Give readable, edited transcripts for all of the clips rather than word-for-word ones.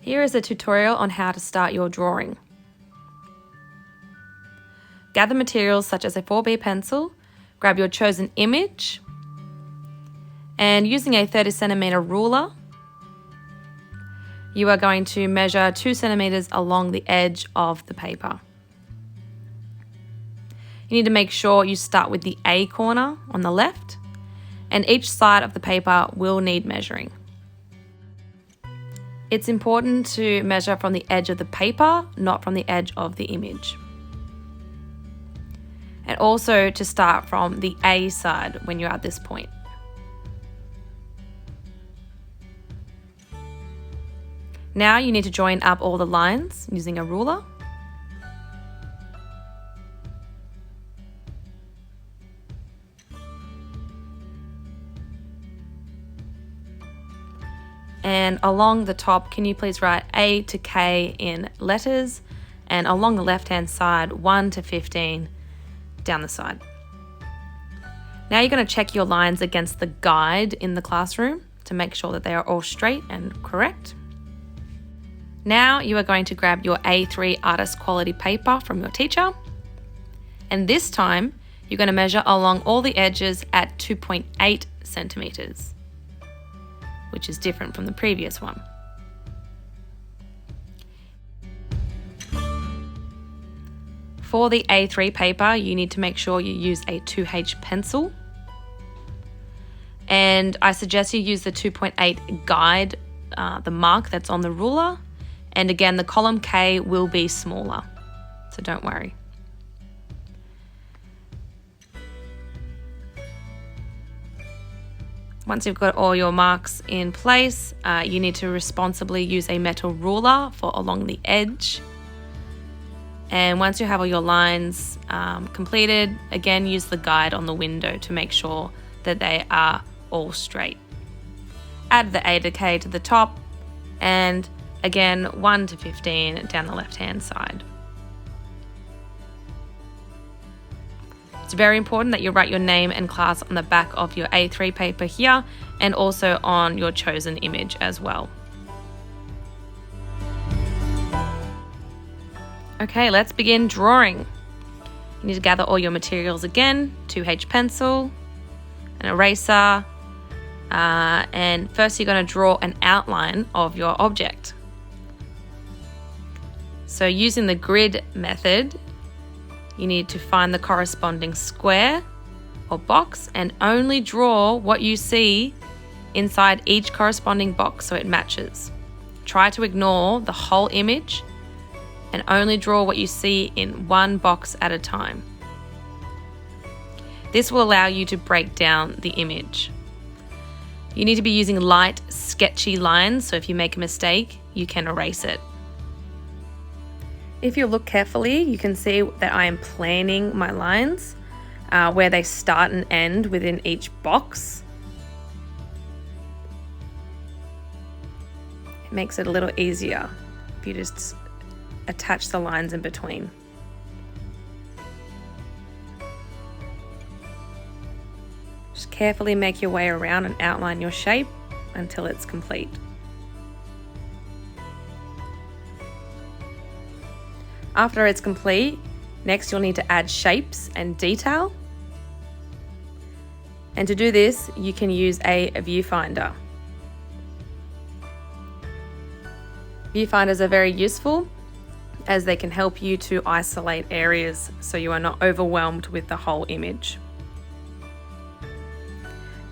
Here is a tutorial on how to start your drawing. Gather materials such as a 4B pencil, grab your chosen image, and using a 30cm ruler, you are going to measure 2 centimeters along the edge of the paper. You need to make sure you start with the A corner on the left, and each side of the paper will need measuring. It's important to measure from the edge of the paper, not from the edge of the image. And also to start from the A side when you're at this point. Now you need to join up all the lines using a ruler. And along the top, can you please write A to K in letters, and along the left-hand side, 1 to 15 down the side. Now you're going to check your lines against the guide in the classroom to make sure that they are all straight and correct. Now you are going to grab your A3 artist quality paper from your teacher, and this time you're going to measure along all the edges at 2.8 centimeters. Which is different from the previous one. For the A3 paper, you need to make sure you use a 2H pencil. And I suggest you use the 2.8 guide, the mark that's on the ruler. And again, the column K will be smaller, so don't worry. Once you've got all your marks in place, you need to responsibly use a metal ruler for along the edge. And once you have all your lines completed, again, use the guide on the window to make sure that they are all straight. Add the A to K to the top, and again, 1 to 15 down the left-hand side. It's very important that you write your name and class on the back of your A3 paper here, and also on your chosen image as well. Okay, let's begin drawing. You need to gather all your materials again, 2H pencil, an eraser, and first you're going to draw an outline of your object. So using the grid method, you need to find the corresponding square or box and only draw what you see inside each corresponding box so it matches. Try to ignore the whole image and only draw what you see in one box at a time. This will allow you to break down the image. You need to be using light, sketchy lines, so if you make a mistake, you can erase it. If you look carefully, you can see that I am planning my lines where they start and end within each box. It makes it a little easier if you just attach the lines in between. Just carefully make your way around and outline your shape until it's complete. After it's complete, next you'll need to add shapes and detail. And to do this, you can use a viewfinder. Viewfinders are very useful as they can help you to isolate areas so you are not overwhelmed with the whole image.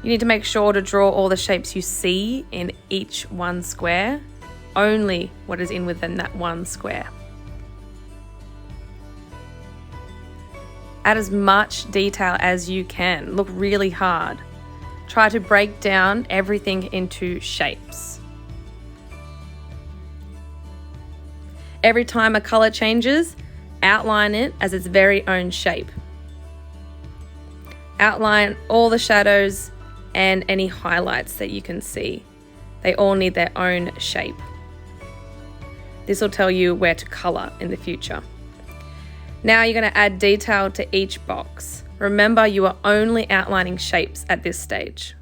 You need to make sure to draw all the shapes you see in each one square, only what is in within that one square. Add as much detail as you can. Look really hard. Try to break down everything into shapes. Every time a color changes, outline it as its very own shape. Outline all the shadows and any highlights that you can see. They all need their own shape. This will tell you where to color in the future. Now you're going to add detail to each box. Remember, you are only outlining shapes at this stage.